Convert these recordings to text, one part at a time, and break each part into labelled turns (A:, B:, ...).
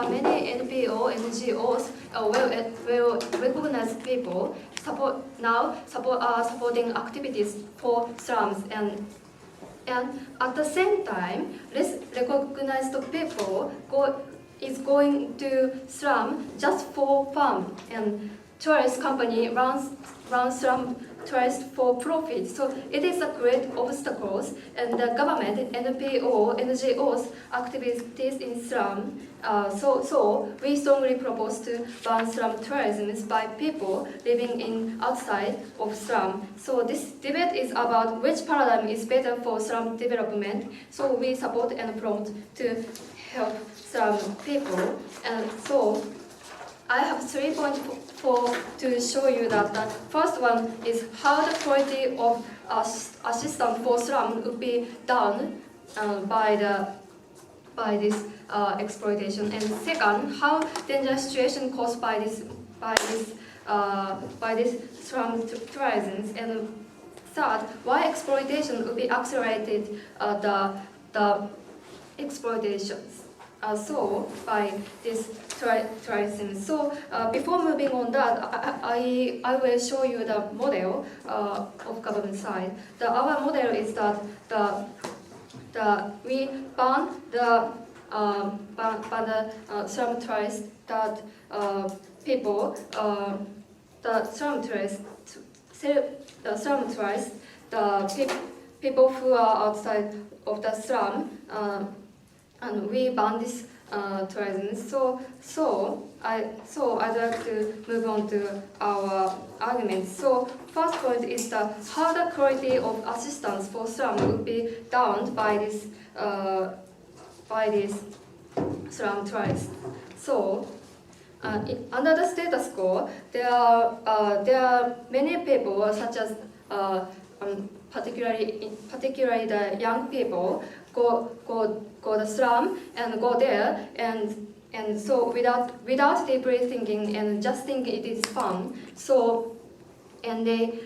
A: are many NPO, NGOs, well recognized people supporting activities for slums, and at the same time, less recognized people is going to slum just for fun, and tourist company runs slum tourist for profit. So it is a great obstacles, and the government, NPO, NGOs activities in slum. So we strongly propose to ban slum tourism by people living in outside of slum. So this debate is about which paradigm is better for slum development. So we support and promote to help slum people, and so I have 3 points to show you that the first one is how the quality of assistance for slum would be done by this exploitation, and second, how dangerous situation caused by this slum tourism, and third, why exploitation would be accelerated the exploitations. So by this tourism. So before moving on that, I will show you the model of government side. Our model is that we ban the slum tourists, that people the slum tourists, the people who are outside of the slum. And we ban this tourism. So I'd like to move on to our arguments. So first point is how the quality of assistance for slum would be down by this slum tourists. So under the status quo, there are many people, such as particularly the young people, go the slum and go there, and so without deeply thinking and just think it is fun. So and they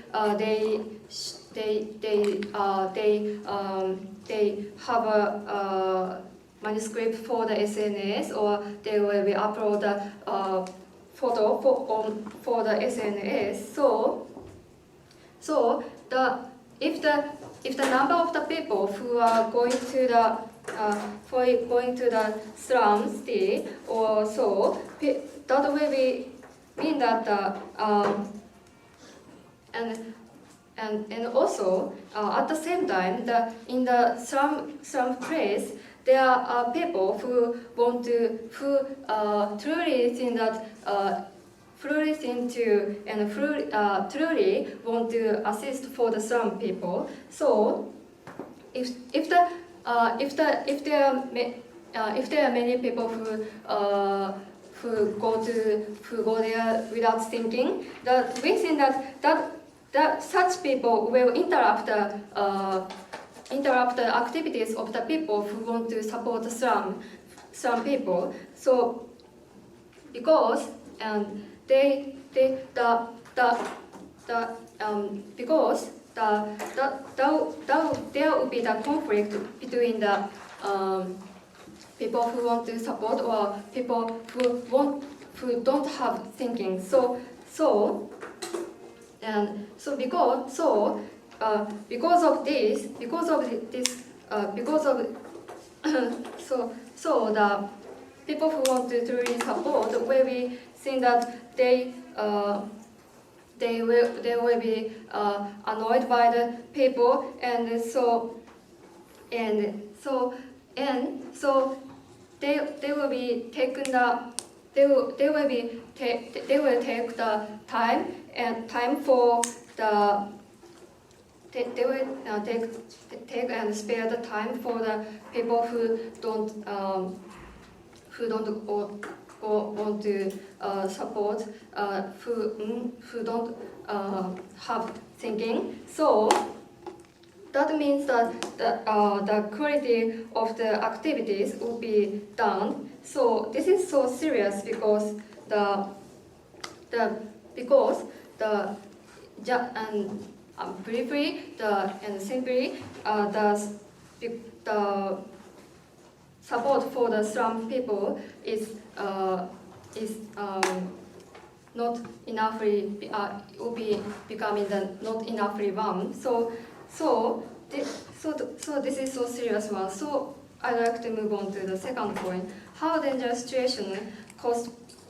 A: have a manuscript for the SNS, or they will be upload the photo for the SNS. So if the number of the people who are going to the slum city or so, that will be mean that and also at the same time, in the slum place, there are people who truly think that. Truly want to assist for the slum people. So if there are many people who go there without thinking, that we think that such people will interrupt the activities of the people who want to support the slum people. So because because there will be the conflict between the people who want to support or people who don't have thinking. Because of this the people who want to truly support will be think that they will be annoyed by the people, and so they will be taken they will take the time for the they will take and spare the time for the people who don't want to support, who don't have thinking. So that means that the quality of the activities will be down. So this is so serious because briefly and simply support for the slum people is not enoughly will be becoming the not enoughly one. So this is so serious one. So I'd like to move on to the second point. How dangerous situation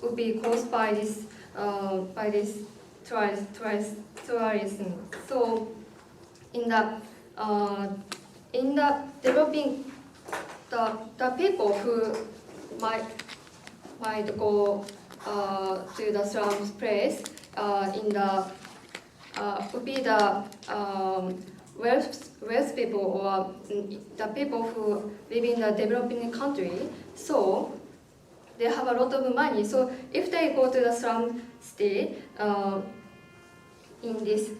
A: would be caused by this tourism. So in the developing the people who might go to the slums place would be the wealth people or the people who live in the developing country. So they have a lot of money. So if they go to the slum city in this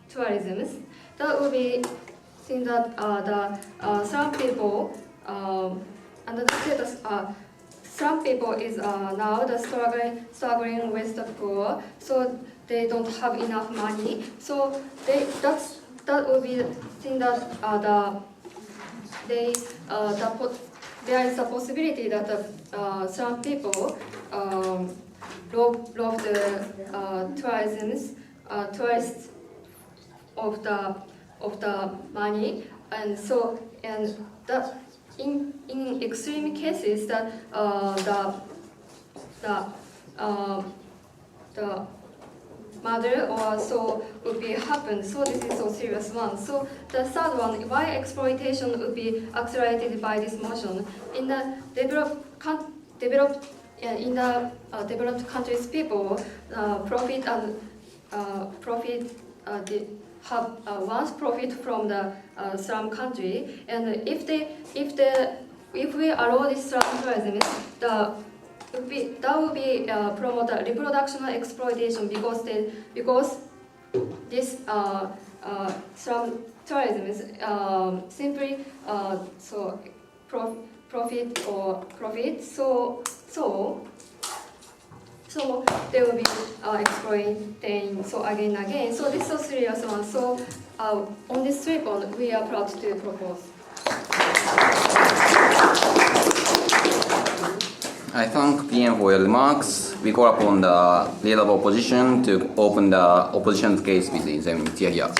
A: tourism, that would be think that the slum people and the status some people is now the struggling with the poor, so they don't have enough money. So that would be the thing that there is a possibility that some people love the tourists of the money, and that in extreme cases that the murder or so would be happen. So this is so serious one. So the third one, why exploitation would be accelerated by this motion in the developed countries, people profit have once profit from the slum country, and if we allow this slum tourism, that would be promote reproductional exploitation because this slum tourism is simply profit. So they will be exploiting so again and again. So this is so serious one. So on this 3 point, we are proud to propose.
B: I thank PM for your remarks. We call upon the leader of opposition to open the opposition's case with the indemnity here.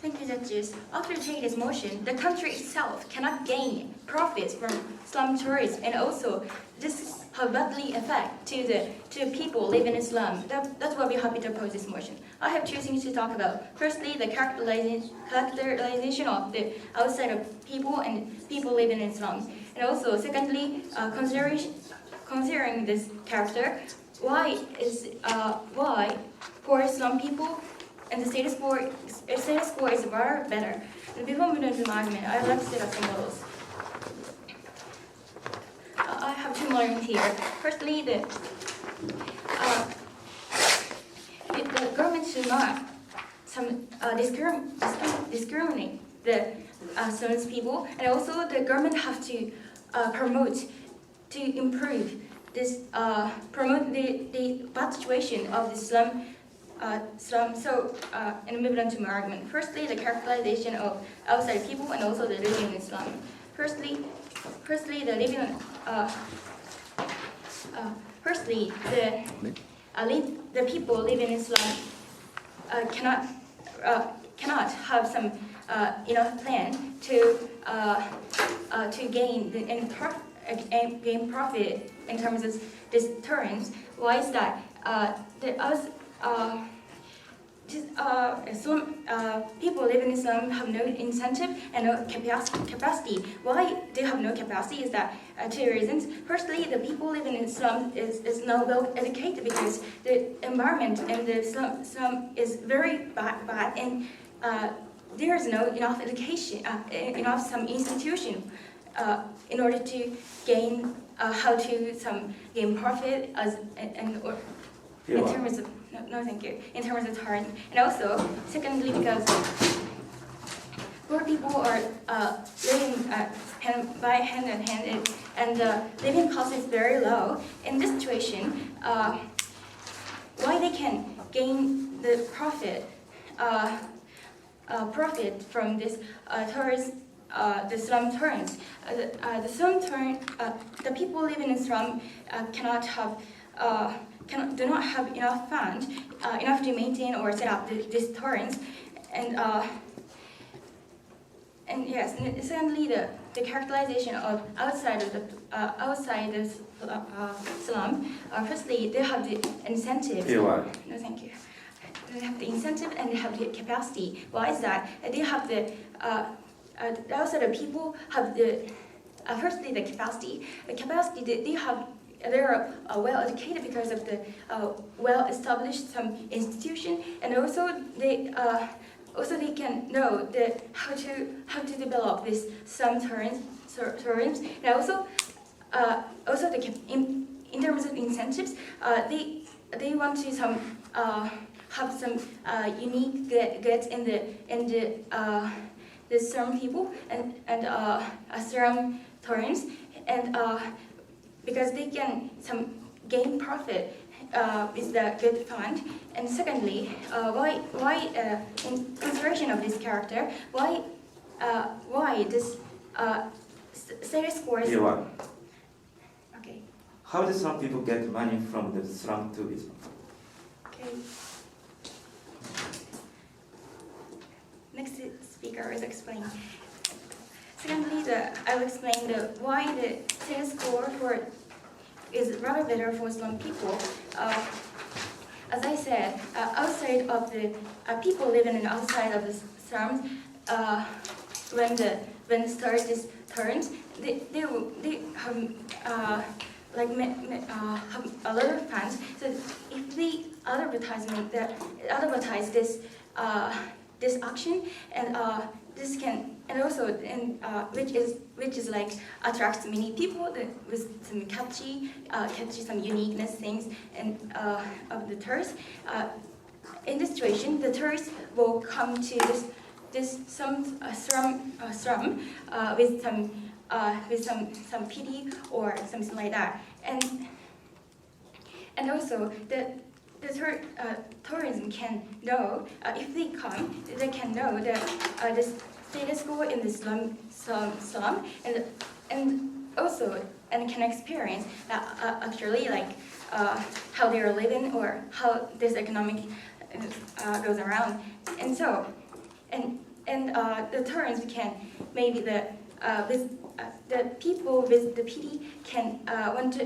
C: Thank you, judges. After taking this motion, the country itself cannot gain profits from slum tourism, and also this have badly effect to the people living in slum. That's why we're happy to oppose this motion. I have 2 things to talk about. Firstly, the characterization of the outside of people and people living in slums, and also secondly, considering this character, why poor slum people and the status quo is far better. Before moving on to my argument, I'd like to set up some models. I have 2 models here. Firstly, the government should not discriminate the slums people, and also the government have to improve this promote the bad situation of the slum. And moving on to my argument. Firstly, the characterization of outside people and also the living in slum. Firstly, the living the people living in slum cannot have some enough plan to gain gain profit in terms of this terms. Why is that? Some people living in slum have no incentive and no capacity. Why they have no capacity is that two reasons. Firstly, the people living in slum is not well educated because the environment in the slum is very bad and there is no enough education, enough some institution in order to gain how to gain profit in terms of no thank you in terms of turn. And also secondly, because poor people are living by hand in hand and living cost is very low. In this situation, why they can gain the profit from this tourist the slum turns. The people living in slum do not have enough funds enough to maintain or set up these turns, and yes, and secondly, the characterization of outside the slum. Firstly, they have the incentive. No, thank you. They have the incentive and they have the capacity. Why is that? They have the also the people have the firstly the capacity. The capacity they're well educated because of the well established institution, and also they can know how to develop this terms, and also in terms of incentives, they want to have some unique goods in the slum people and slum terms, and because they can gain profit with the good fund. And secondly, why in consideration of this character, why this status quo is okay.
D: How do slum people get money from the slum tourism?
C: Okay. Next speaker is explaining. Secondly, I will explain why the status quo is rather better for slum people. As I said, outside of the people living in outside of the slums, when start this turns, they have have a lot of fans. So if they advertise this this action, and this can, and also which is like attracts many people with some catchy some uniqueness things and of the tourists. In this situation, the tourists will come to this slum with some pity or something like that, and also the tourism can know, if they come, they can know that the status quo in the slum, and also can experience actually like how they are living or how this economic goes around, and so the tourists can maybe the people with the PD can want to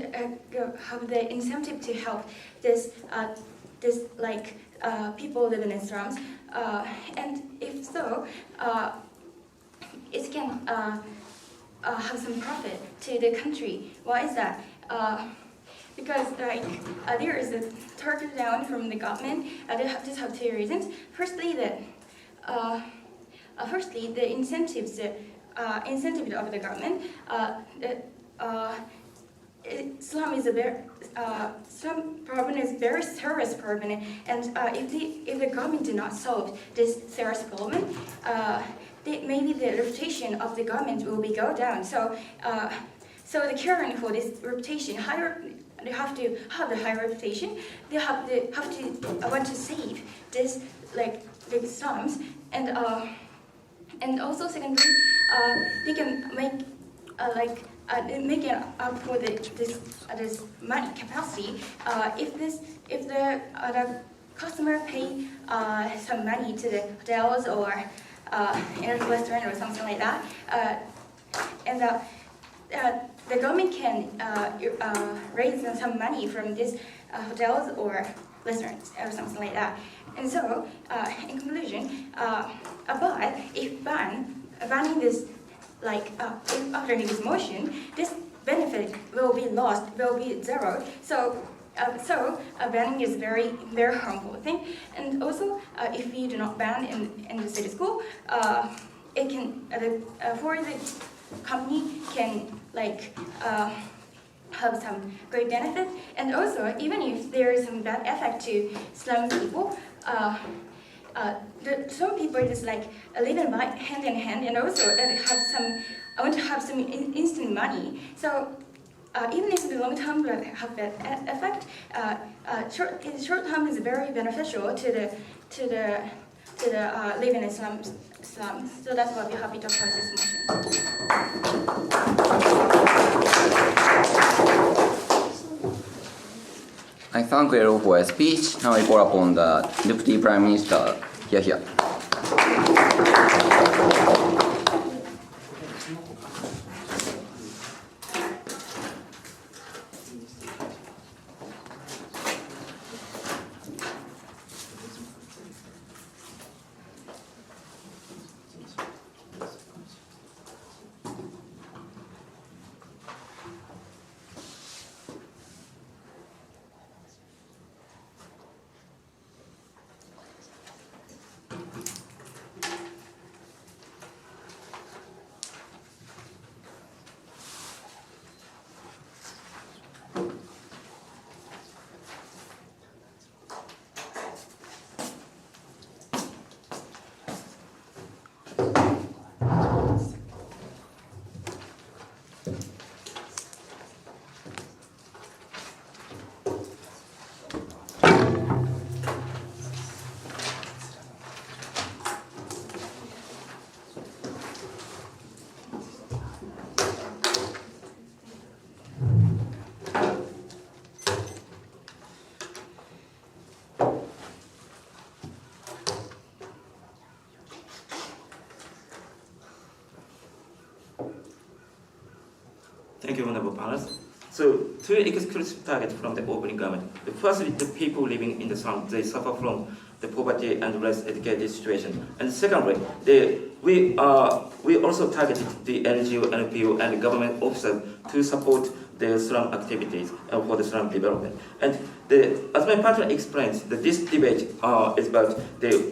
C: have the incentive to help this like people living in slums, and if so, it can have some profit to the country. Why is that? Because like there is a target down from the government. They have two reasons. Firstly, the incentives. Incentive of the government. Slum problem is very serious problem, and if the government do not solve this serious problem, maybe the reputation of the government will go down. So the caring for this reputation higher. They have to have the high reputation. They have to want to save this like big slums, and also secondly, they can make make it up for this money capacity. If the customer pay some money to the hotels or in a restaurant or something like that, the government can raise some money from these hotels or restaurants or something like that. And so, in conclusion, but if banning this, like if after this motion, this benefit will be lost, will be zero. So banning is very harmful thing. And also, if you do not ban in the city school, it can for the company can like have some great benefit. And also, even if there is some bad effect to slum people, some people just like living by hand in hand, and also want to have some instant money. So even if the long term will have bad effect, in short term is very beneficial to the living in slums. So that's why we're happy to oppose this motion.
B: I thank you all for your speech. Now I call upon the Deputy Prime Minister here.
D: Thank you, Honorable Panelists. So, two exclusive targets from the opening government. The first is the people living in the slums. They suffer from the poverty and less educated situation. And secondly, we also targeted the NGO, NPO, and government officers to support the slum activities for the slum development. And as my partner explains, this debate is about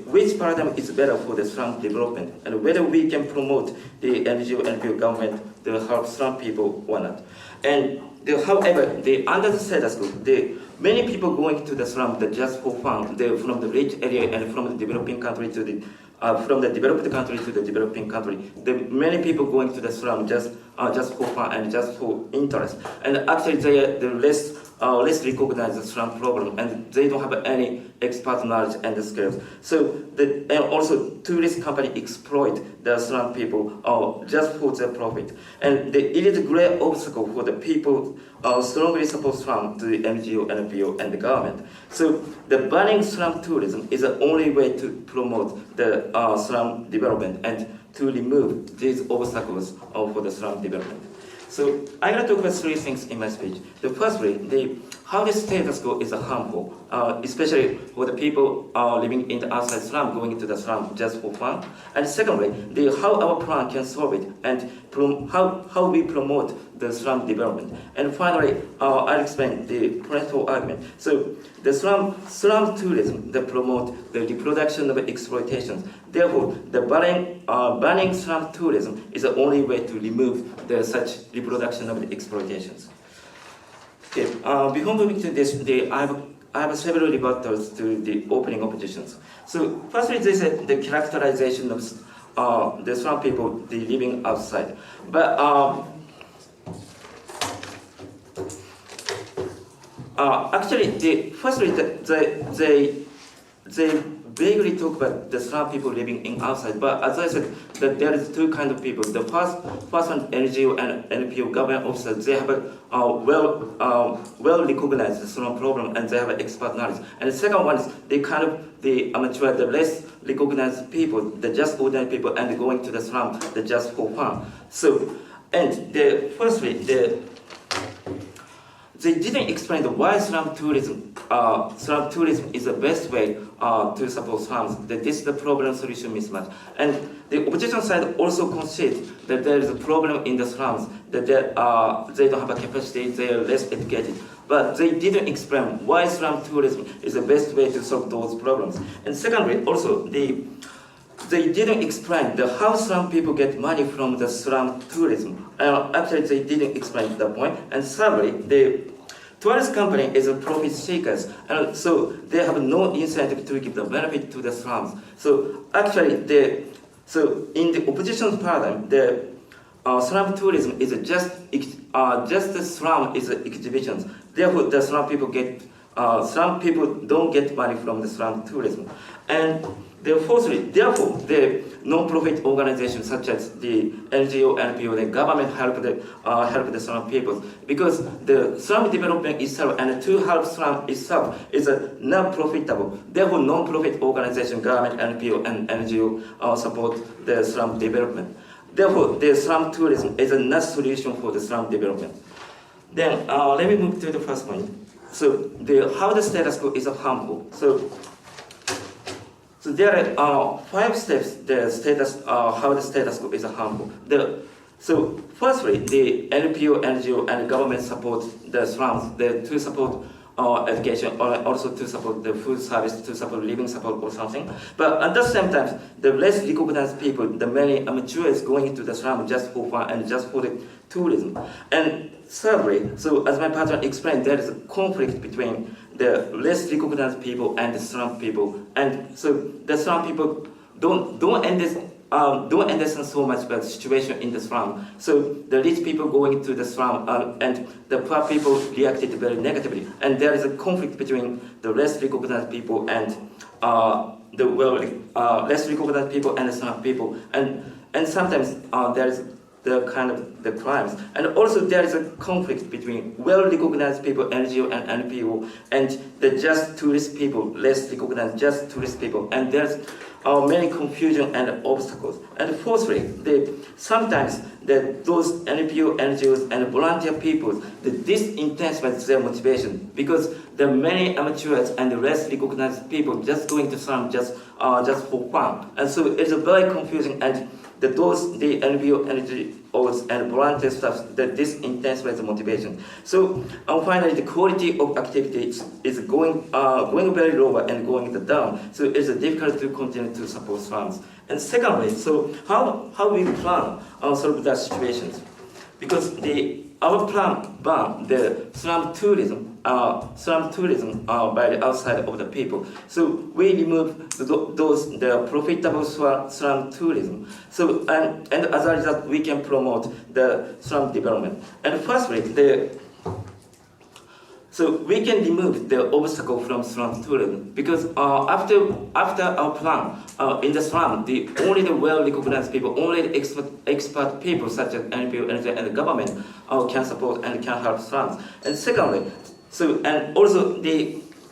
D: which paradigm is better for the slum development and whether we can promote the NGO, NPO government to help slum people or not. And however, under the status quo, many people going to the slum just for fun, from the rich area and from the developing country to the from the developed country to the developing country. Many people going to the slum just for fun and just for interest. And actually, they less recognize the slum problem, and they don't have any expert knowledge and skills. So, and also tourist company exploit the slum people just for their profit. And it is a great obstacle for the people strongly support slum to the NGO, NPO, and the government. So, the banning slum tourism is the only way to promote the slum development and to remove these obstacles for the slum development. So I'm going to talk about three things in my speech. The firstly, how the status quo is harmful, especially for the people living in the outside slum, going into the slum just for fun. And secondly, how our plan can solve it, and how we promote the slum development. And finally, I'll explain the principal argument. So the slum tourism that promote the reproduction of exploitation. Therefore, the banning slum tourism is the only way to remove such reproduction of the exploitations. Okay, before moving to this, I have several rebuttals to the opening oppositions. So firstly, they said the characterization of the slum people living outside. But actually, firstly, they vaguely talk about the slum people living in outside. But as I said, that there is two kinds of people. The first one, NGO and NPO government officers, they have a well recognized the slum problem and they have expert knowledge. And the second one is the amateur, the less recognized people, the just ordinary people, and going to the slum, the just for fun. So And firstly, they didn't explain why slum tourism is the best way to support slums. That this is the problem-solution mismatch. And the opposition side also concedes that there is a problem in the slums, that they don't have a capacity, they are less educated. But they didn't explain why slum tourism is the best way to solve those problems. And secondly, also, they didn't explain how slum people get money from the slum tourism. Actually, they didn't explain the point. And thirdly, the tourist company is a profit seekers, and so they have no incentive to give the benefit to the slums. So actually, in the opposition paradigm, the slum tourism is just the slum is exhibitions. Therefore, the slum people don't get money from the slum tourism. And therefore, the non-profit organizations such as the NGO, NPO, the government help the slum people, because the slum development itself and to help slum itself is not profitable. Therefore, non-profit organization, government, NPO, and NGO support the slum development. Therefore, the slum tourism is a not solution for the slum development. Then let me move to the first point. So how the status quo is harmful. So there are 5 steps how the status quo is harmful. So firstly, the NPO, NGO, and government support the slums to support education, or also to support the food service, to support living support or something. But at the same time, the less recognized people, the many amateurs going into the slum just for fun and just for the tourism. And thirdly, so as my partner explained, there is a conflict between the less recognized people and the slum people. And so the slum people don't understand so much about the situation in the slum. So the rich people going to the slum and the poor people reacted very negatively. And there is a conflict between the less recognized people and less recognized people and the slum people. And sometimes there is the crimes. And also there is a conflict between well-recognized people, NGO and NPO, and the just tourist people, less recognized just tourist people. And there's many confusion and obstacles. And fourthly, sometimes those NPO, NGOs, and volunteer people, this intensifies their motivation, because there are many amateurs and less recognized people just going to slum just for fun. And so it's very confusing, and the NPO, NGOs, and volunteer staff, this intensifies the motivation. So finally, the quality of activity is going very low and going down. So it's difficult to continue to support slums. And secondly, so how we plan solve that situations? Because our plan ban the slum tourism by the outside of the people. So we remove the profitable slum tourism. So and as a result, we can promote the slum development. And firstly, so we can remove the obstacle from slum tourism, because after our plan in the slum, only the well-recognized people, only the expert people such as NPO, NGO, and the government can support and can help slums. And secondly, and also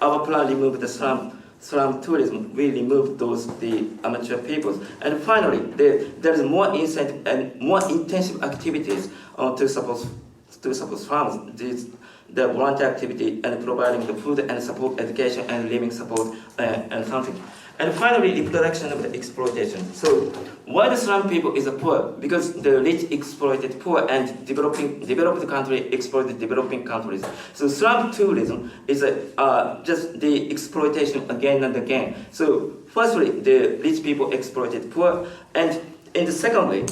D: our plan remove the slum tourism. We remove the amateur peoples. And finally, there is more incentive and more intensive activities to support slums. The volunteer activity and providing the food and support, education and living support and something. And finally, reproduction of the exploitation. So why the slum people is poor? Because the rich exploited poor and developed country exploited developing countries. So slum tourism is just the exploitation again and again. So firstly, the rich people exploited poor, and in the secondly,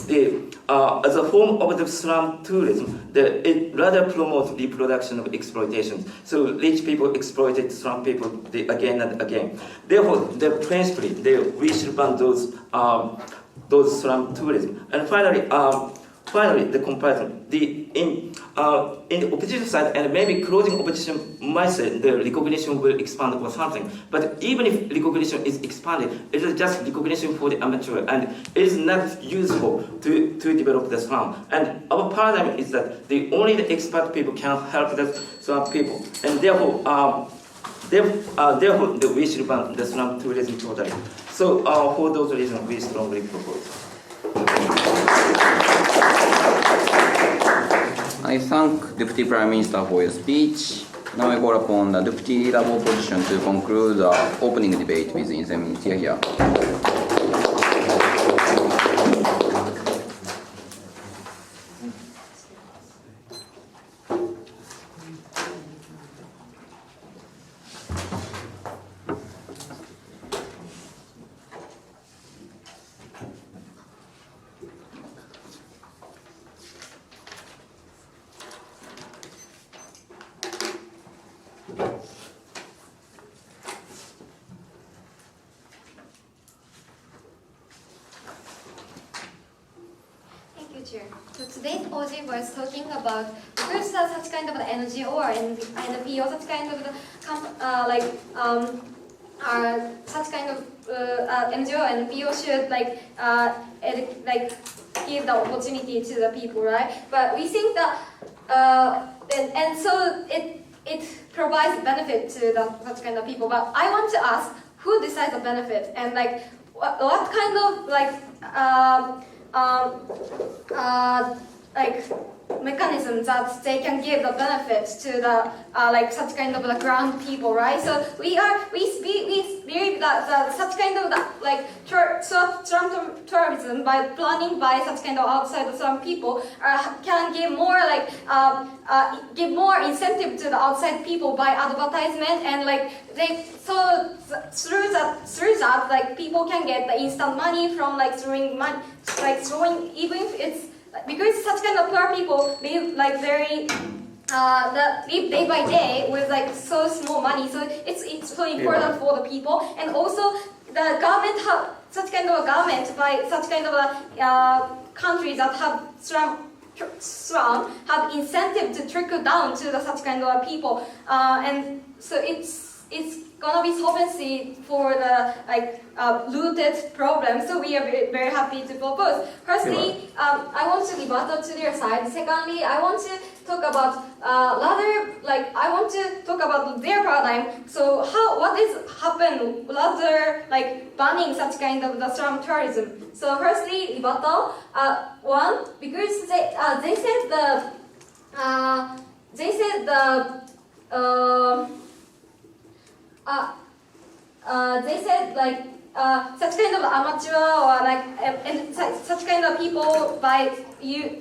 D: as a form of the slum tourism, it rather promotes reproduction of exploitation. So rich people exploited slum people again and again. Therefore, principally, we should ban those slum tourism. And finally, the comparison. In the opposition side, and maybe closing opposition might say the recognition will expand or something. But even if recognition is expanded, it is just recognition for the amateur, and it is not useful to develop the slum. And our paradigm is that only the expert people can help the slum people, and therefore we should ban the slum tourism totally. So for those reasons, we strongly propose.
B: I thank Deputy Prime Minister for your speech. Now I call upon the Deputy Leader of Opposition to conclude the opening debate within 7 minutes. Here.
A: So today's OG was talking about because such kind of NGO or NPO, such kind of such kind of NGO and NPO should give the opportunity to the people, right? But we think that and so it provides benefit to such kind of people. But I want to ask, who decides the benefit and what kind of mechanisms that they can give the benefits to the such kind of ground people, right? So we believe that such kind of slum tourism by planning by such kind of outside the slum people can give more give more incentive to the outside people by advertisement and through that people can get the instant money from throwing money even if it's because such kind of poor people live very live day by day with so small money, so it's so important for the people. And also the government have such kind of a government by such kind of a countries that have slum have incentive to trickle down to such kind of people, and so it's gonna be solvency for the rooted problem. So we are very happy to propose. Firstly, I want to rebuttal to their side. Secondly, I want to talk about I want to talk about their paradigm. So what is happen rather banning such kind of the slum tourism. So firstly, rebuttal. One, because they said such kind of amateur or and such kind of people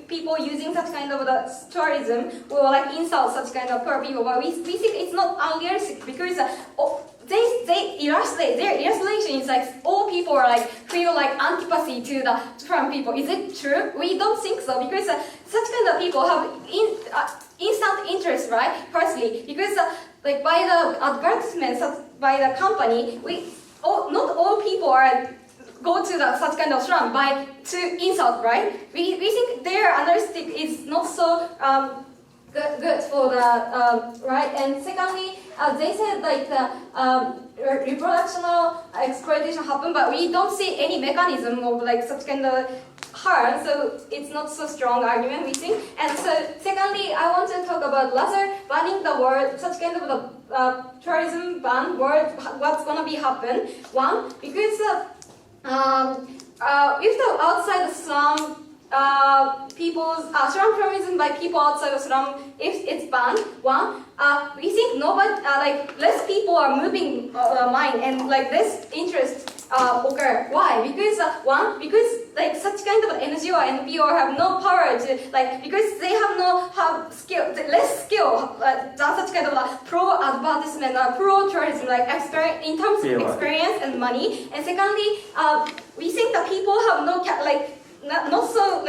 A: people using such kind of the tourism will insult such kind of poor people. But we think it's not unrealistic because they illustrate their illustration is all people are feel antipathy to the from people. Is it true? We don't think so because such kind of people have instant interest, right? Firstly, because by the advertisements by the company, not all people go to such kind of slum to insult, right? We think their analytic is not so good for the right. And secondly, they said reproductional exploitation happen, but we don't see any mechanism of such kind of harm, so it's not so strong argument we think. And so secondly, I want to talk about rather banning the word such kind of the tourism ban word. What's gonna be happen? One, because if the outside the slum slum tourism by people outside the slum, if it's banned, we think nobody less people are moving mind and less interest occur. Why? Because because such kind of NGO or NPO have no power to because they have skill, less skill such kind of pro advertisement or pro tourism experience in terms of experience and money. And secondly, we think that people have no not so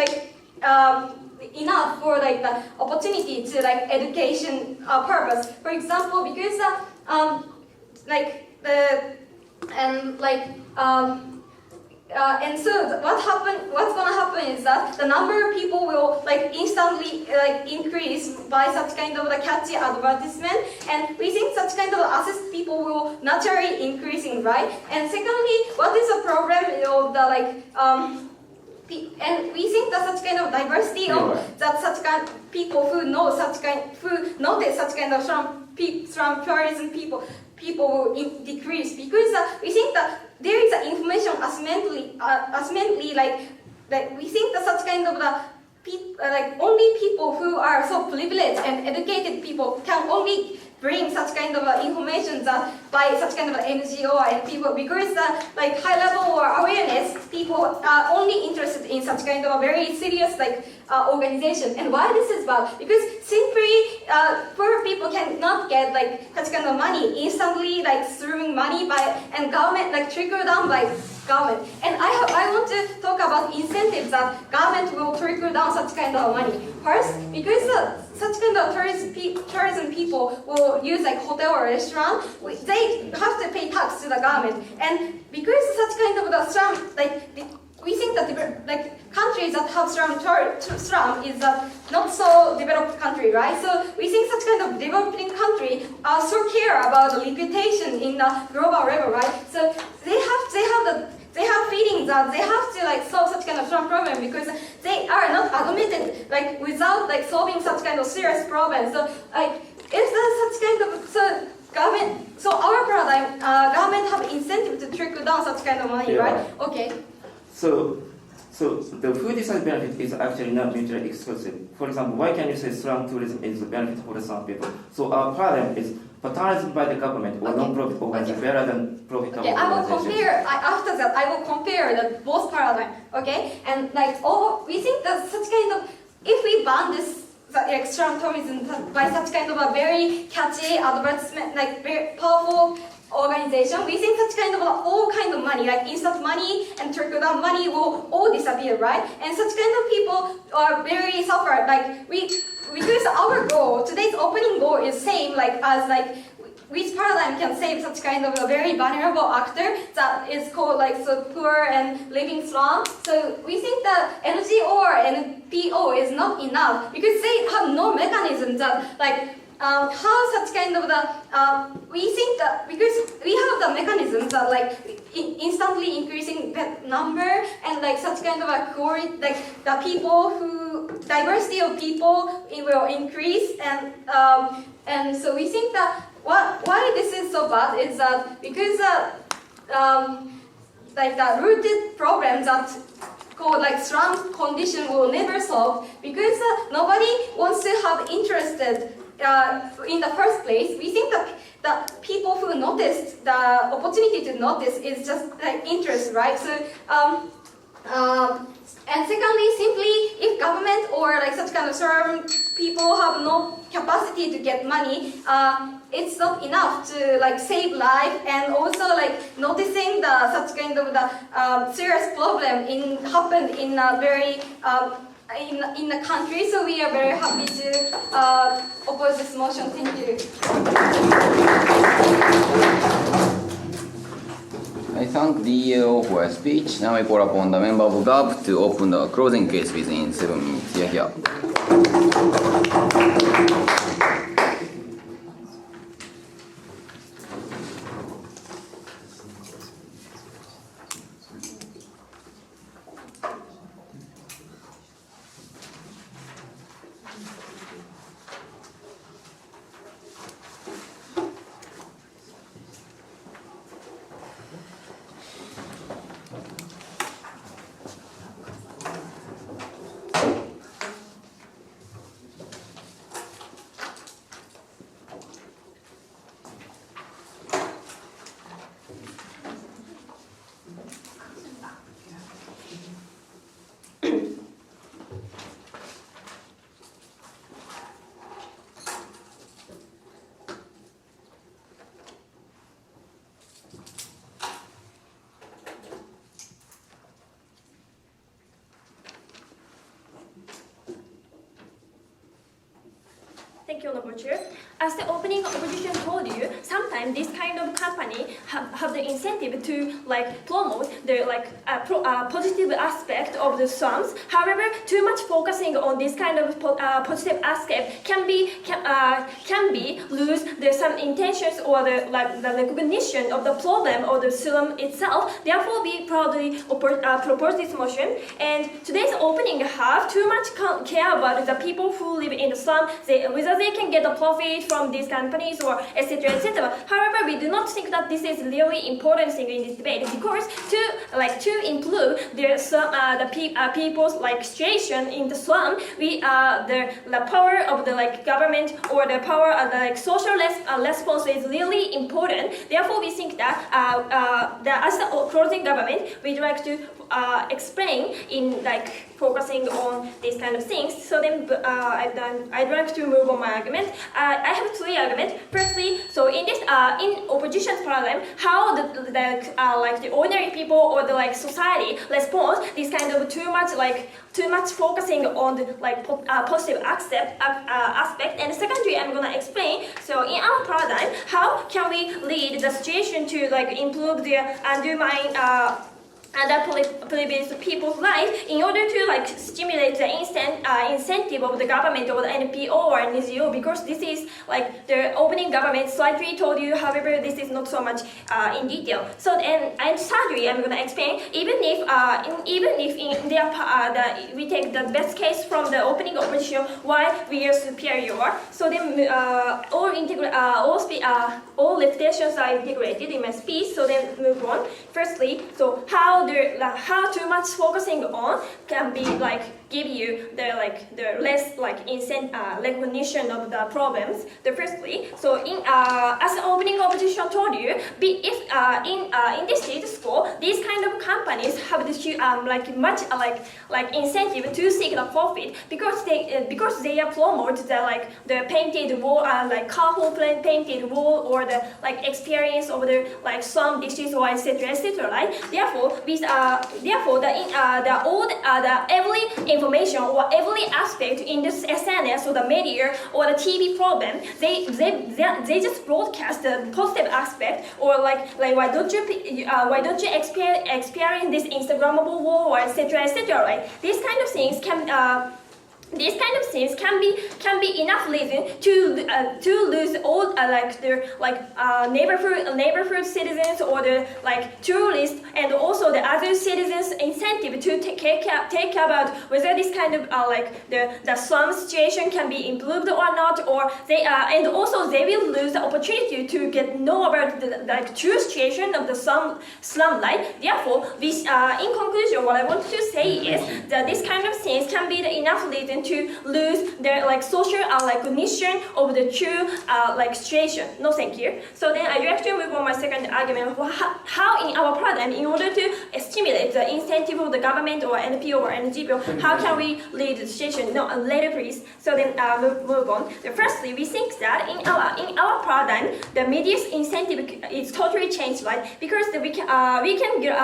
A: enough for the opportunity to education purpose. For example, because and so what's gonna happen is that the number of people will instantly increase by such kind of catchy advertisement, and we think such kind of assessed people will naturally increasing, right? And secondly, what is the problem of the and we think that such kind of diversity of that such kind of people who notice such kind of slum tourism people will decrease, because we think that there is information asymmetry we think that such kind of like only people who are so privileged and educated people can only bring such kind of information that by such kind of NGO and people, because like high level awareness, people are only interested in such kind of a very serious organization. And why this is bad? Because simply poor people cannot get like such kind of money instantly, like through money by and government, like trickle down by government. And I want to talk about incentives that government will trickle down such kind of money. First, because such kind of tourism people will use like hotel or restaurant, they have to pay tax to the government. And because such kind of the slum, we think that countries that have slum is not so developed country, right? So we think such kind of developing country so care about the reputation in the global level, right? So they have feelings that they have to solve such kind of slum problem because they are not admitted without solving such kind of serious problem. So if there's such kind of government, so our paradigm, government have incentive to trickle down such kind of money, right? Okay.
D: So the food design benefit is actually not mutually exclusive. For example, why can you say slum tourism is a benefit for some people? So our paradigm is patronized by the government or non-profit organization better than profitable
A: I will
D: organizations.
A: compare, after that, I will compare the both paradigm, okay? And we think that such kind of, if we ban this external tourism by such kind of a very catchy advertisement, very powerful organization, we think such kind of all kind of money, like instant money and trickle down money will all disappear, right? And such kind of people are very suffer. Because our goal, today's opening goal is same which paradigm can save such kind of a very vulnerable actor that is called so poor and living slum. So we think that NGO or NPO is not enough because they have no mechanism that how such kind of we think that because we have the mechanisms that instantly increasing that number and such kind of a quality, the people who diversity of people, it will increase and so we think that why this is so bad is that because the rooted problems that called slum condition will never solve because nobody wants to have interested in the first place. We think that the people who noticed the opportunity to notice is just interest, right? So and secondly, simply if government or such kind of certain people have no capacity to get money, it's not enough to save life and also noticing the such kind of the serious problem happened in a very in the country. So we are very happy to oppose this motion. Thank you.
B: I thank the EAO for a speech. Now I call upon the member of GAP to open the closing case within 7 minutes. Here.
C: Thank you, Honorable Chair. As the opening opposition told you, sometimes this kind of company have the incentive to promote the positive aspect of the slums. However, too much focusing on this kind of positive aspect can be lose some intentions or the recognition of the problem or the slum itself. Therefore, we proudly propose this motion. And today's opening have too much care about the people who live in the slum, whether they can get a profit
E: from these companies or etc. etc. However, we do not think that this is really important thing in this debate because to improve the people's situation in the slum, the power of the government or the power of the social response is really important. Therefore, we think that as the closing government, we'd like to explain in focusing on these kind of things. So then I'd like to move on my argument. I have three arguments. Firstly, so in this in opposition's paradigm, how the ordinary people or the society responds this kind of too much focusing on the positive aspect. And secondly, I'm gonna explain. So in our paradigm, how can we lead the situation to improve the undermine previous people's life in order to stimulate the incentive of the government or the NPO or NGO, because this is the opening government slightly told you. However, this is not so much in detail. So and thirdly, I'm gonna explain even if in their we take the best case from the opening opposition why we are superior. So then all refutations are integrated in my speech. So then move on. Firstly, so how too much focusing on can be give you the less recognition of the problems. Firstly, so as the opening opposition told you, in this status quo, these kind of companies have this much incentive to seek the profit because they promote the painted wall, colorful painted wall, or the experience of the some dishes or etc. etc. Right? Therefore, the every information or every aspect in this SNS or the media or the TV problem, they just broadcast the positive aspect, or why don't you experience this Instagrammable wall or etc. etc. Right? These kind of things can be enough reason to lose all neighborhood citizens or the tourists and also the other citizens incentive to take about whether this kind of the slum situation can be improved or not, or they and also they will lose the opportunity to know about the true situation of the slum life. Therefore, this in conclusion, what I want to say is that this kind of things can be enough reason to lose their social recognition of the true situation. No, thank you. So then I'd like to move on my second argument. How in our paradigm, in order to stimulate the incentive of the government or NPO or NGO, how can we lead the situation? No, later please. So then move on. Firstly, we think that in our paradigm, the media's incentive is totally changed, right? Because we can get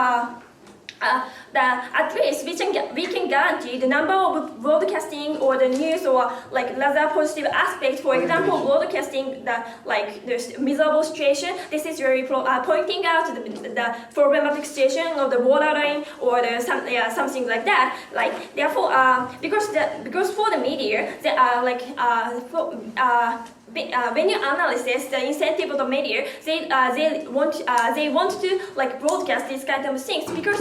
E: at least we can guarantee the number of broadcasting or the news or rather positive aspects. For example, broadcasting the miserable situation. This is very pointing out the problematic situation of the water line or something like that. Therefore, because for the media, they are when you analyze the incentive of the media, they want to broadcast these kind of things because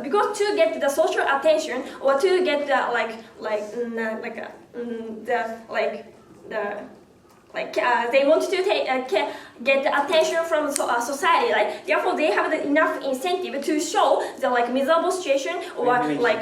E: because to get the social attention or to get they want to get the attention from society, right? Therefore, they have enough incentive to show the miserable situation or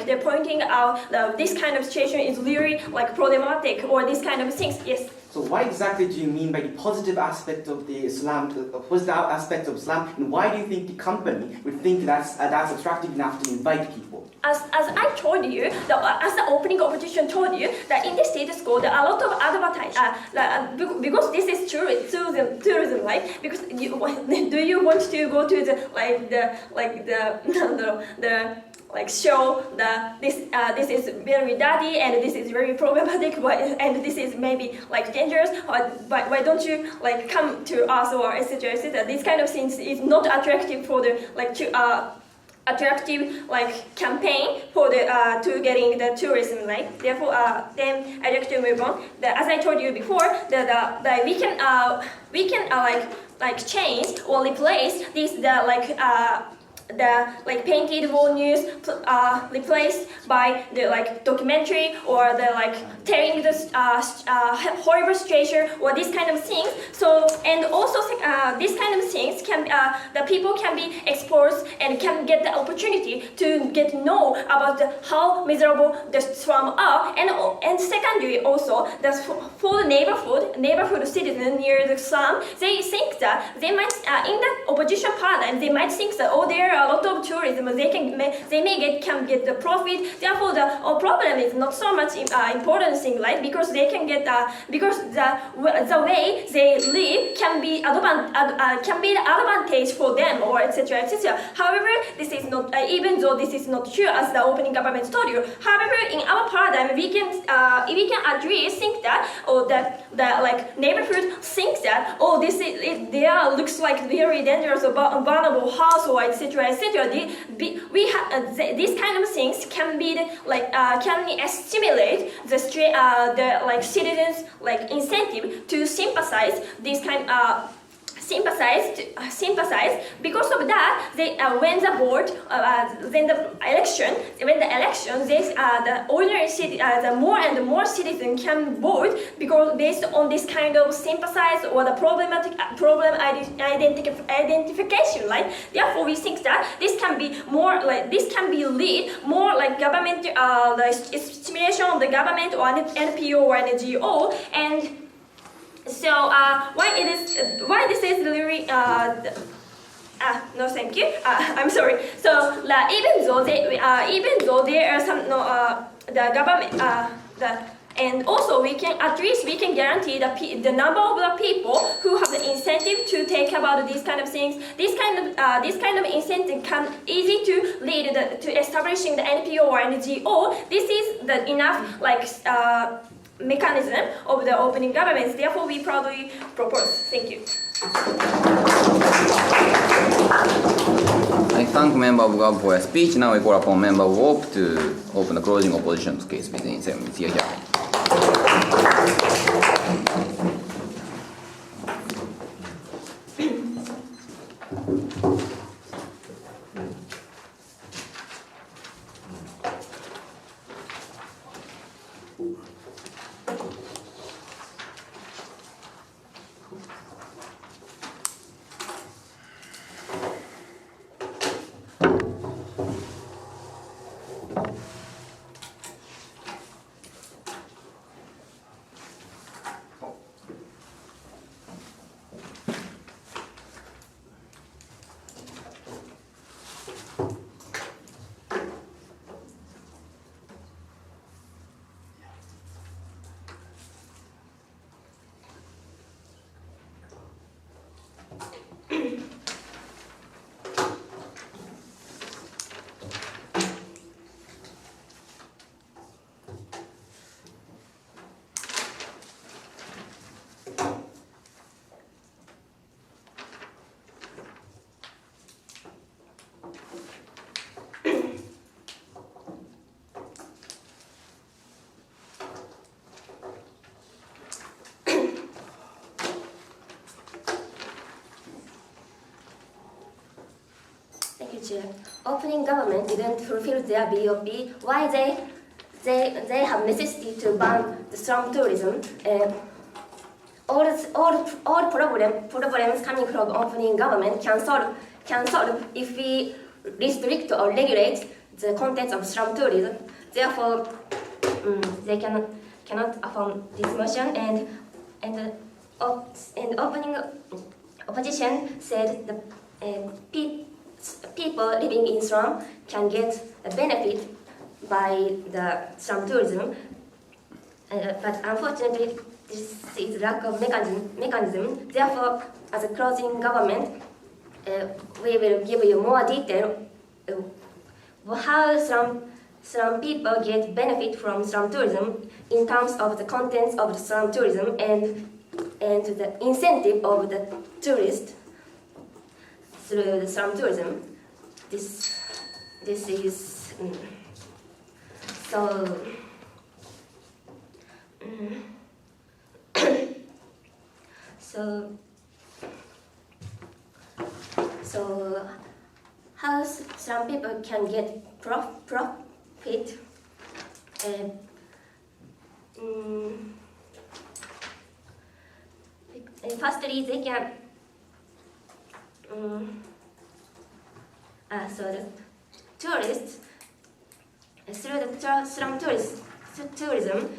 E: they're pointing out this kind of situation is really problematic or this kind of things. Yes.
F: So what exactly do you mean by the positive aspect of the Islam, positive aspect of Islam, and why do you think the company would think that's attractive enough to invite people?
E: As I told you, as the opening opposition told you, that in this status quo, there are a lot of advertising. Because this is tourism, right? Because do you want to go to show that this is very dirty and this is very problematic and this is maybe dangerous, or why don't you come to us or etc. etc. These kind of things is not attractive for the attractive campaign for the to getting the tourism, right? Therefore, then I'd like to move on. As I told you before, we can change or replace this the like painted wall news replaced by the like documentary or the like telling the horrible situation or this kind of things. So and also this kind of things can the people can be exposed and can get the opportunity to get to know about how miserable the slum are, and secondly also for the neighborhood citizens near the slum, they think that they might in the opposition paradigm they might think that there are a lot of tourism they can get the profit, therefore the problem is not so much important thing, right? Because they can get because the way they live can be the advantage for them or etc. etc. However, this is not even though this is not true as the opening government told you. However, in our paradigm we can at least think that the like neighborhood thinks that this is there looks like very dangerous or vulnerable house or etc. etc. These kind of things can be can stimulate the like citizens like incentive to sympathize this kind sympathize because of that they when the board when the election this the ordinary the more and more citizens can vote because based on this kind of sympathize or the problem identification, right? Therefore we think that this can be more like this can be lead more like government the stimulation of the government or NPO or NGO. And so why this is really no thank you I'm sorry. So even though there are some the government and also we can at least we can guarantee the number of the people who have the incentive to take about these kind of things. This kind of incentive can easy to lead to establishing the NPO or NGO. This is the enough like mechanism of the opening governments. Therefore, we proudly propose. Thank you.
B: I thank member of GOV for your speech. Now we call upon member of OP to open the closing opposition case within 7 minutes. Here.
G: Opening government didn't fulfill their BOP. Why they have necessity to ban the slum tourism. All problems coming from opening government can solve if we restrict or regulate the contents of slum tourism. Therefore, they cannot affirm this motion and opening opposition said the people living in slum can get a benefit by the slum tourism, but unfortunately this is lack of mechanism. Therefore, as a closing government, we will give you more detail how slum people get benefit from slum tourism in terms of the contents of the slum tourism and the incentive of the tourist through the slum tourism. This is so. how some people can get profit. Firstly, they can. So the tourists, through the slum tourism,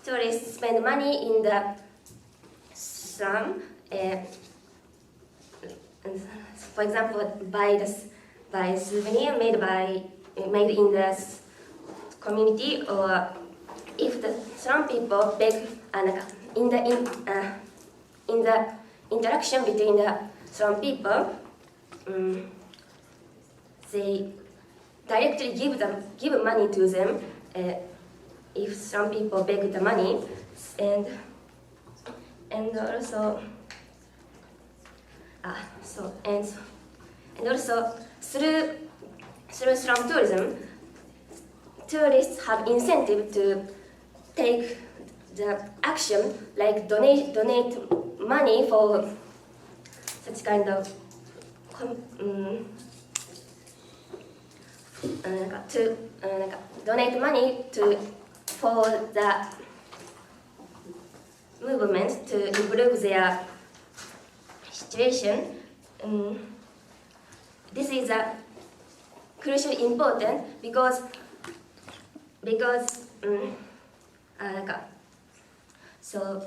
G: tourists spend money in the slum. For example, buy souvenir made in the community, or if the slum people beg in the interaction between the slum people, they directly give money to them if some people beg the money, and also through slum tourism, tourists have incentive to take the action like donate money for such kind of donate money for the movement to improve their situation. This is crucially important because so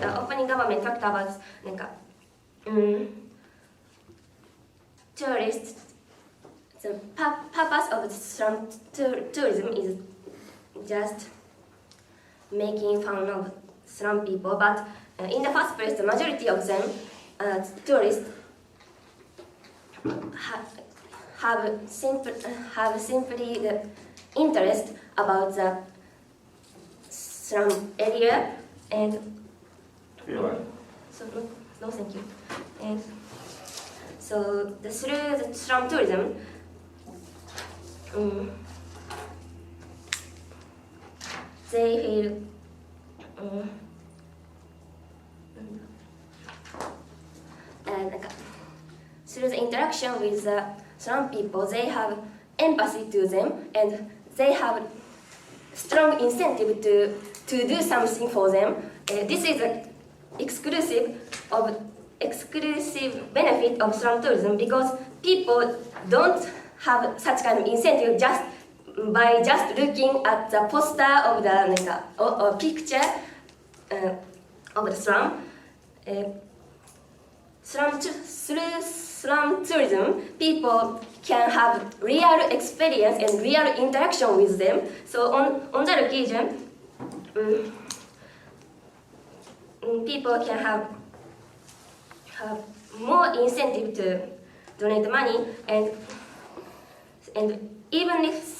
G: the opening government talked about tourists. The purpose of slum tourism is just making fun of slum people, but in the first place, the majority of them, tourists, have simply the interest about the slum area, and so no, thank you. And so through the slum tourism, they feel through the interaction with the slum people, they have empathy to them, and they have strong incentive to do something for them. This is an exclusive benefit of slum tourism, because people don't have such kind of incentive just by looking at the poster of the or picture of the slum. Through slum tourism, people can have real experience and real interaction with them. So on that occasion, people can have more incentive to donate money, and even if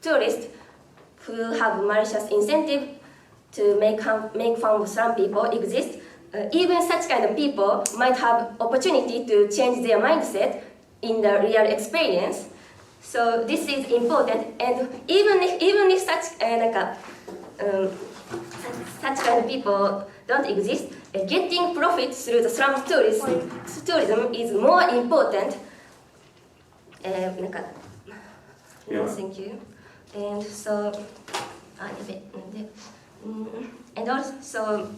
G: tourists who have malicious incentive to make fun of slum people exist, even such kind of people might have opportunity to change their mindset in the real experience. So this is important, and even if such kind of people don't exist, getting profit through the slum tourism is more important. Thank you. And so, and also,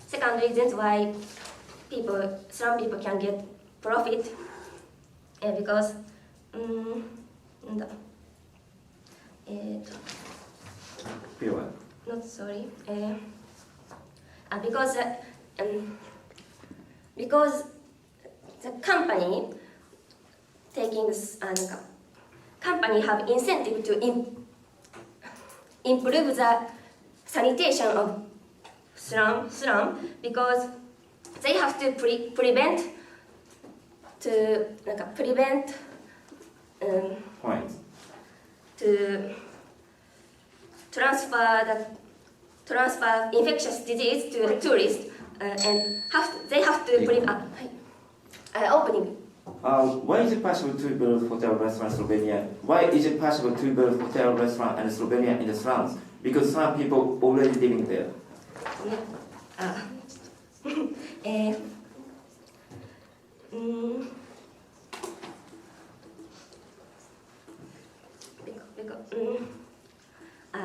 G: second reasons why slum people can get profit, because because the company company have incentive to improve the sanitation of slum, because they have to prevent to transfer infectious disease to the tourists, and they have to opening.
D: Why is it possible to build hotel restaurant in Slovenia? Why is it possible to build hotel restaurant in Slovenia in the slums? Because some people already living there.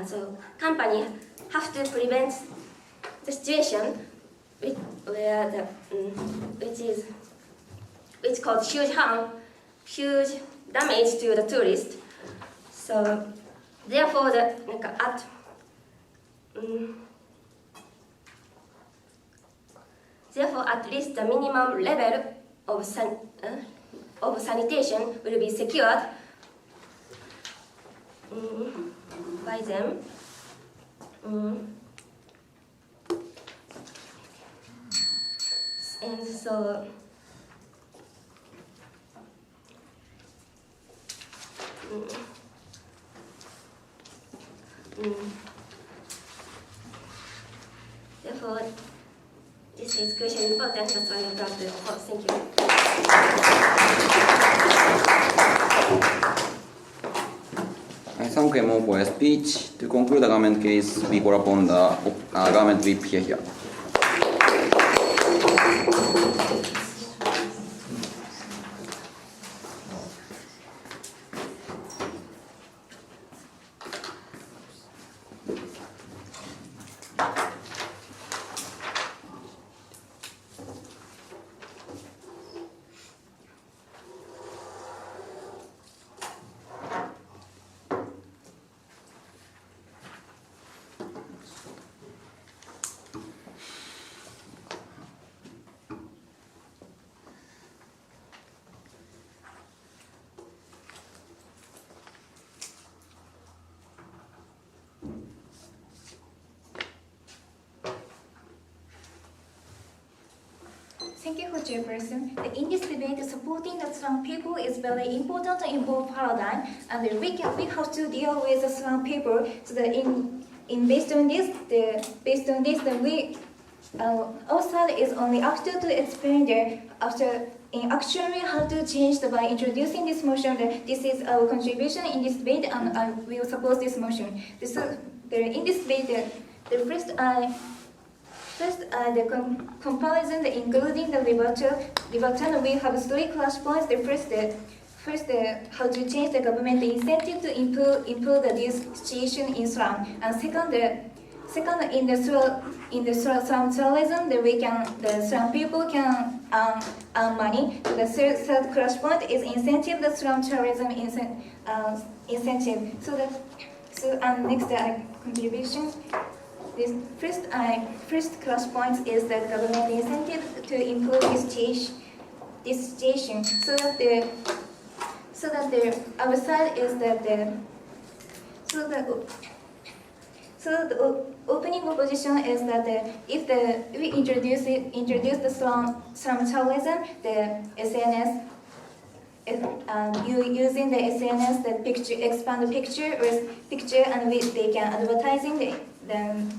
G: So company have to prevent the situation where the which cause huge harm, huge damage to the tourist. So therefore therefore at least the minimum level of sanitation will be secured by them. And so therefore this is crucially important. That's why I brought the report. Thank you.
B: Thank you more for your speech. To conclude the government case, we call upon the government whip here.
C: Thank you for Chairperson. In this debate, supporting the slum people is very important in both paradigm, and we have to deal with the slum people. So that based on this, we our side is only after to explain actually how to change by introducing this motion. That this is our contribution in this debate, and we will support this motion. In this debate, the comparison, including the rebuttal, we have 3 clash points. The first, how to change the government incentive to improve this situation in slum, and second, in the slum tourism, the slum people can earn money. So the third clash point is incentive, the slum tourism incentive. And next contribution. This first class point is the government incentive to improve this station, so that the other side is that the opening opposition is that if we introduce the slum tourism, the SNS. Using the SNS, expand the picture with picture, and they can advertising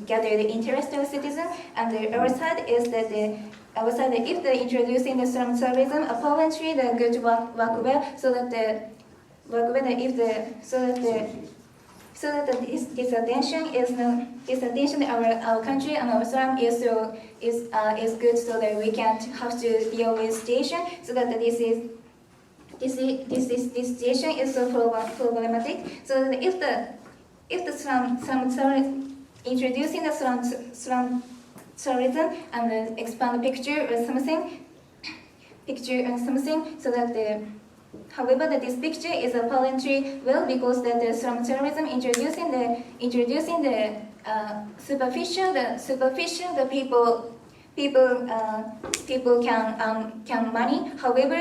C: gather the interest of citizens. And the other side is that if they introducing the slum tourism, apparently the good work well, so that this attention our country and our slum is good, so that we can't have to deal with station, so that this situation is so problematic. So that if the slum introducing the slum tourism and expand the picture or something, so that however this picture is apparently well, because that the slum tourism introducing the superficial the people can money. However,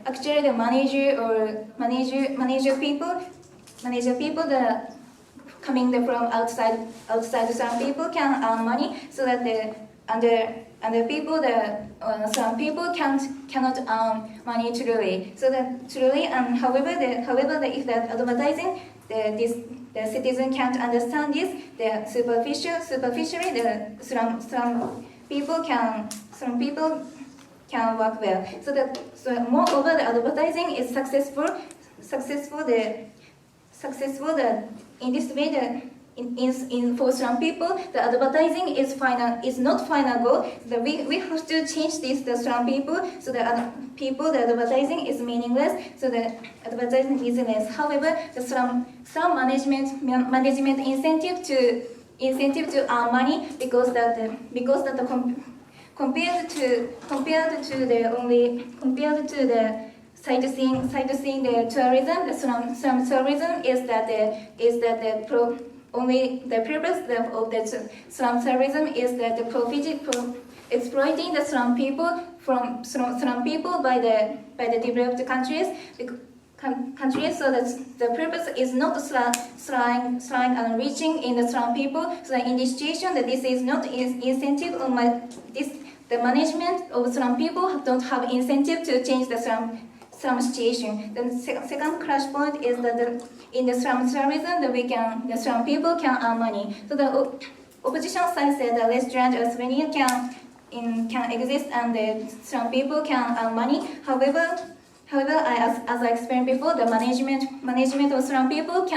C: actually the manager people the coming from outside some people can earn money, so that some people cannot earn money truly. So that truly, and however if that advertising, the citizen can't understand this. The superficially the some people can work well. So moreover, the advertising is successful. In this way,
H: for slum people, the advertising is not final goal. We have to change this the slum people, so the advertising is meaningless. So the advertising is meaningless. However, the slum management incentive to earn money because compared to the sightseeing the tourism, the slum tourism is that only the purpose of the slum tourism is that the exploiting the slum people by the developed countries. So that the purpose is not trying and reaching in the slum people. So in this situation, that this is not incentive on the management of slum people don't have incentive to change the slum situation. The second crash point is that in the slum tourism, the slum people can earn money. So the opposition side said that restaurant or souvenir can exist and the slum people can earn money. However, as I explained before, the management of slum people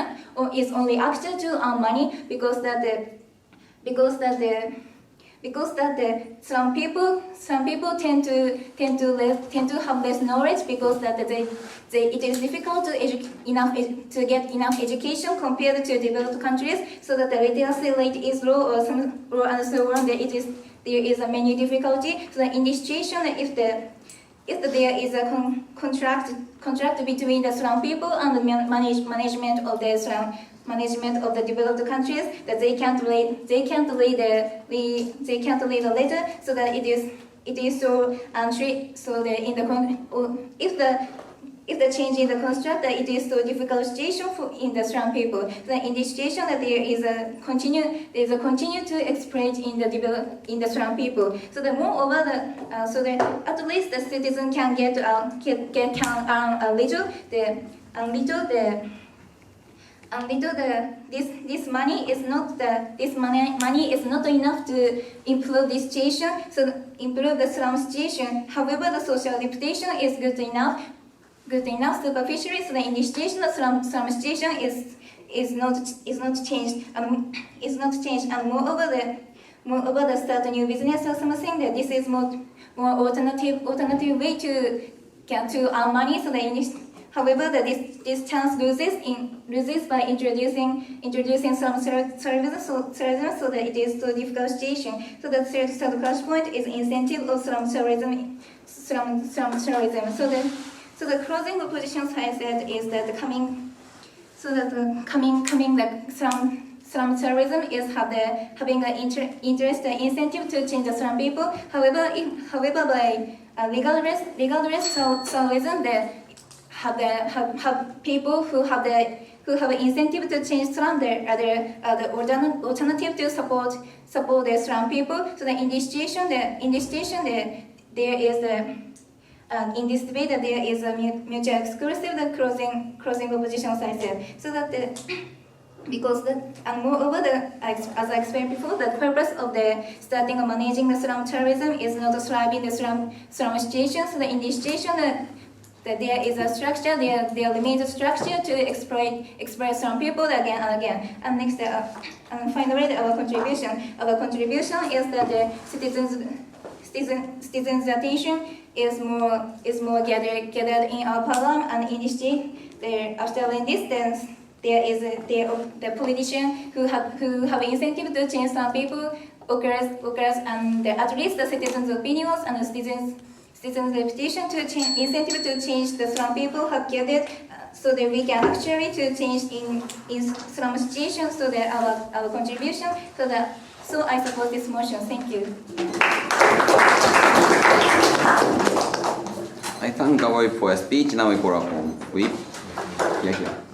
H: is only actor to earn money because the slum people tend to have less knowledge because that it is difficult to get enough education compared to developed countries, so that the literacy rate is low and so on. There is a many difficulty. So in this situation, if there is a contract between the slum people and the management of the slum. Management of the developed countries, that they can't read the letter, so that it is so untrue. So that if the change in the construct, that it is so difficult situation in the slum people. So in this situation, that there is a continue to exploit in the slum people. So that moreover, so that at least the citizen can get can earn a little this money is not enough to improve this situation, so improve the slum situation. However, the social reputation is good enough superficially. So in this situation, the slum situation is not changed and moreover the start a new business or something, that this is more alternative way to earn money. So that however, this chance loses by introducing some services, so that it is so difficult situation. So the third crash point is incentive of slum tourism. So the closing opposition side said is that coming the slum tourism is having an interest incentive to change the slum people. However, by legal rest tourism, have people who have incentive to change slum, the alternative to support the slum people. So that in this situation, there is in this debate that there is a mutual exclusive, the closing opposition side said. So that and moreover, as I explained before, the purpose of the starting of managing the slum tourism is not to thrive in the slum situation. So that in this situation, that there is a structure, there remains a structure to exploit some people again and again. And next, and finally, our contribution is that the citizens' attention is more gathered in our parliament and in the state. After this, then there is the politician who have incentive to change some people occurs, and at least the citizens' opinions and the citizens' reputation to change, incentive to change the slum people have gathered, so that we can actually to change in slum situation. So that our contribution, so I support this motion. Thank you.
B: I thank Gawai for your speech. Now we call upon Whip. Here.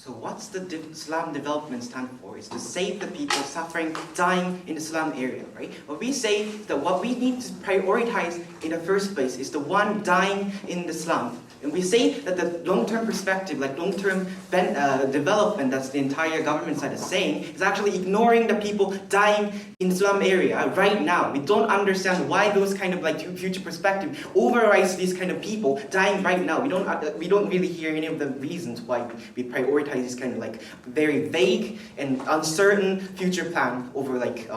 F: So what's the slum development stand for? Is to save the people suffering, dying in the slum area, right? What we say is that what we need to prioritize in the first place is the one dying in the slum. And we say that the long-term perspective, like long-term development that's the entire government side is saying, is actually ignoring the people dying in slum area right now. We don't understand why those kind of like future perspective overrides these kind of people dying right now. We don't really hear any of the reasons why we prioritize this kind of like very vague and uncertain future plan over like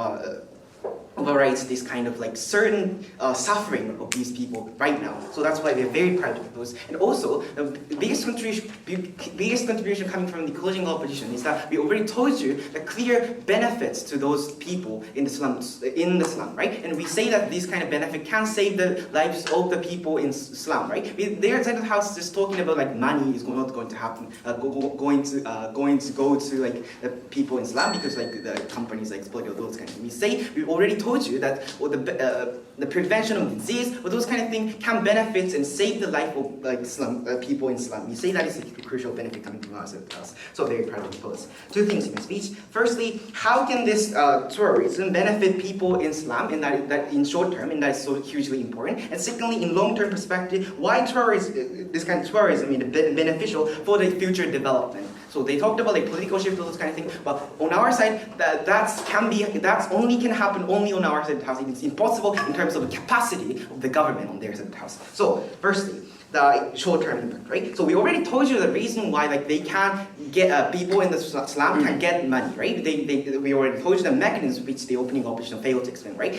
F: overrides this kind of like certain suffering of these people right now. So that's why we're very proud of those. And also, the biggest contribution coming from the ecological opposition is that we already told you the clear benefits to those people in the slum, right? And we say that this kind of benefit can save the lives of the people in slum, right? Their Senate House is talking about like money is not going to happen, going to go to like the people in slum because like the companies like exploiting those kind of things. We say we already told you that the prevention of disease or those kind of things can benefit and save the life of like slum people in slum. We say that is a crucial benefit coming from us. So very proud of those. Two things in my speech. Firstly, how can this tourism benefit people in slum, and that in short term, and that's so hugely important. And secondly, in long term perspective, why this kind of tourism is beneficial for the future development. So they talked about like political shift, those kind of things. But on our side, that only can happen only on our side of the house. It's impossible in terms of the capacity of the government on their side of the house. So firstly, the short-term impact, right? So we already told you the reason why like they can get people in the slum can get money, right? We already told you the mechanism which the opening opposition failed to explain, right?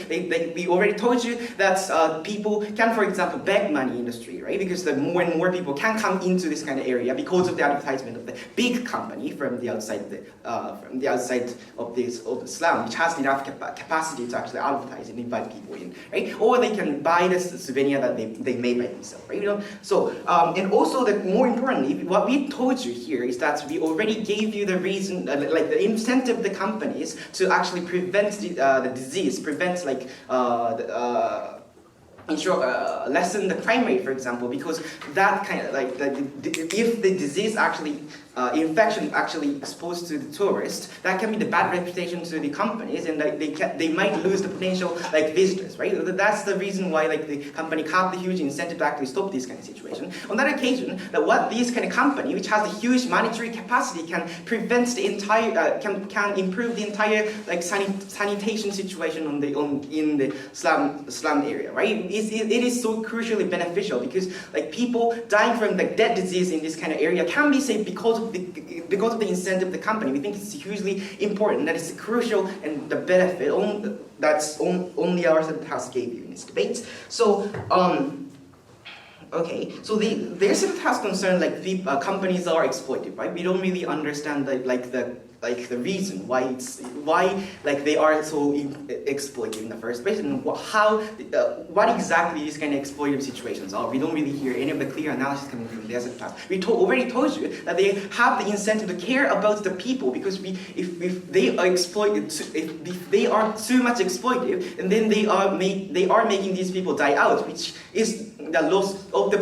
F: We already told you that people can, for example, beg money in the street, right? Because the more and more people can come into this kind of area because of the advertisement of the big company from the outside of the slum, which has enough capacity to actually advertise and invite people in, right? Or they can buy this souvenir that they made by themselves, right? So, and also, more importantly, what we told you here is that we already gave you the reason, like the incentive of the companies to actually prevent the disease, prevent like lessen the crime rate, for example, because that kind of like if the disease actually infection actually exposed to the tourists, that can be the bad reputation to the companies, and they might lose the potential like visitors, right? That's the reason why like the company have the huge incentive to actually stop this kind of situation. On that occasion, that what this kind of company, which has a huge monetary capacity, can prevent the entire can improve the entire like sanitation situation in the slum area, right? It is so crucially beneficial because like people dying from like dead disease in this kind of area can be saved because of the incentive of the company. We think it's hugely important. That is crucial and the benefit that's only our house gave you in this debate. So okay, so their sort of has concern like the companies are exploited, right? We don't really understand the reason why like they are so exploited in the first place, and what exactly these kind of exploitative situations are. We don't really hear any of the clear analysis coming from the asset class. We already told you that they have the incentive to care about the people, because if they are exploited, if they are too much exploitive, and then they are making these people die out, which is the loss of the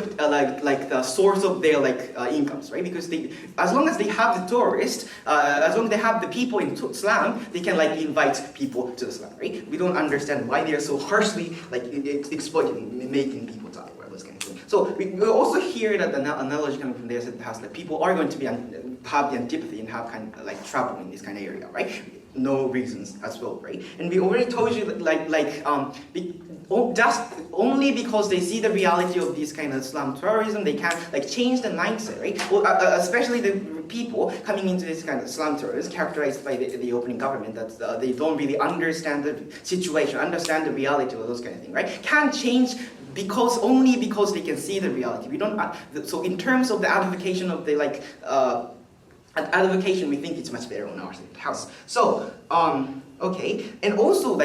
F: the source of their incomes, right? Because as long as they have the tourists, as long as they have the people in slum, they can invite people to the slum, right? We don't understand why they are so harshly exploiting, making people die, or those kind of things. So we also hear that the analogy coming from there has that people are going to have the antipathy and have kind of trouble in this kind of area, right? No reasons as well, right? And we already told you just only because they see the reality of this kind of slum tourism, they can change the mindset, right? Well, especially the people coming into this kind of slum tourism, characterized by the opening government, that they don't really understand the situation, understand the reality of those kind of things, right? Can change only because they can see the reality. We don't. So in terms of the advocation of the advocation, we think it's much better on our house. So okay, and also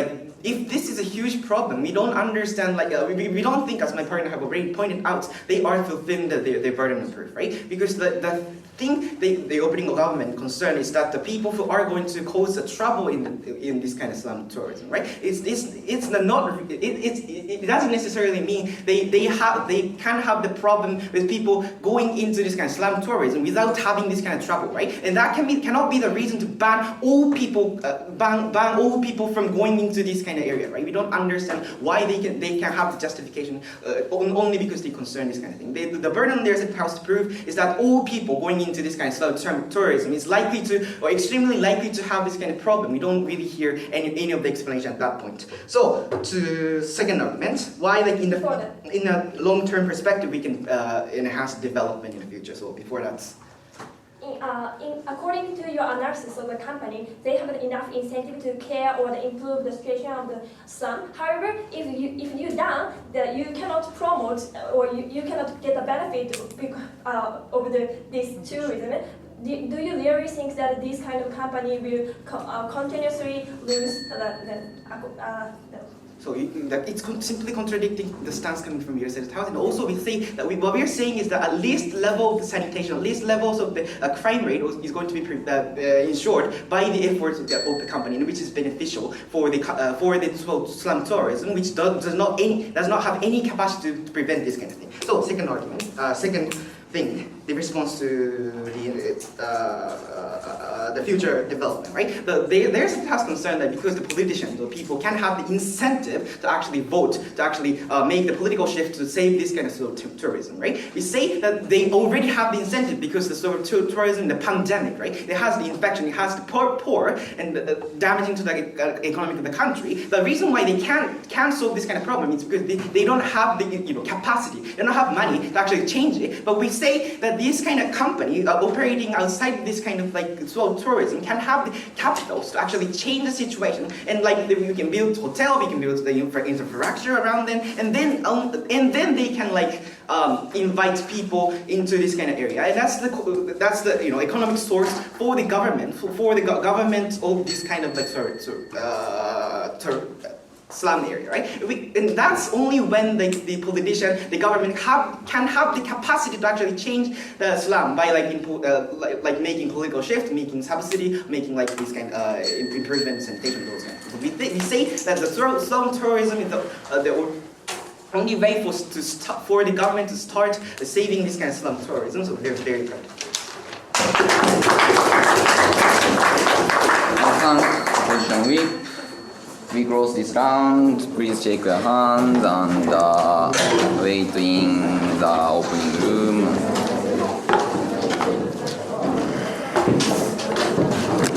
F: if this is a huge problem, we don't understand, like, we don't think, as my partner have already pointed out, they are fulfilling their burden of proof, right? Because the thing the opening government concern is that the people who are going to cause the trouble in this kind of slum tourism, right? It doesn't necessarily mean they can have the problem with people going into this kind of slum tourism without having this kind of trouble, right? And that cannot be the reason to ban all people from going into this kind of area, right? We don't understand why they can have the justification only because they concern this kind of thing. The burden their house to prove is that all people going into this kind of slum tourism is likely to, or extremely likely to, have this kind of problem. We don't really hear any of the explanation at that point. So, to second argument, why, like, in a long-term perspective we can enhance development in the future. So before that.
E: According to your analysis of the company, they have enough incentive to care or improve the situation of the slum. However, if you done that, you cannot promote or you cannot get the benefit of this tourism. Do you really think that this kind of company will continuously lose
F: So it's simply contradicting the stance coming from your side of the house. And also we say that what we're saying is that at least level of the sanitation, at least levels of the crime rate is going to be ensured by the efforts of the company, which is beneficial for the slum tourism, which does not have any capacity to prevent this kind of thing. So second argument, second thing, the response to the future development, right? There's a task concern that because the politicians or people can have the incentive to actually vote, to actually make the political shift to save this kind of tourism, right? We say that they already have the incentive because the sort of tourism, the pandemic, right? It has the infection, it has the poor and damaging to the economy of the country. The reason why they can't solve this kind of problem is because they don't have the capacity, they don't have money to actually change it. But we say that this kind of company operating outside this kind of tourism can have the capitals to actually change the situation, and we can build hotel, we can build the infrastructure around them, and then they can invite people into this kind of area, and that's the economic source for the government of this kind of slum area, right? And that's only when the politician, the government can have the capacity to actually change the slum by making political shift, making subsidy, making this kind of improvements and sanitation, those kind of things. So we say that the slum tourism is the only way for the government to start saving this kind of slum tourism. So they're very practical.
B: Position we close this round. Please shake your hands and wait in the opening room.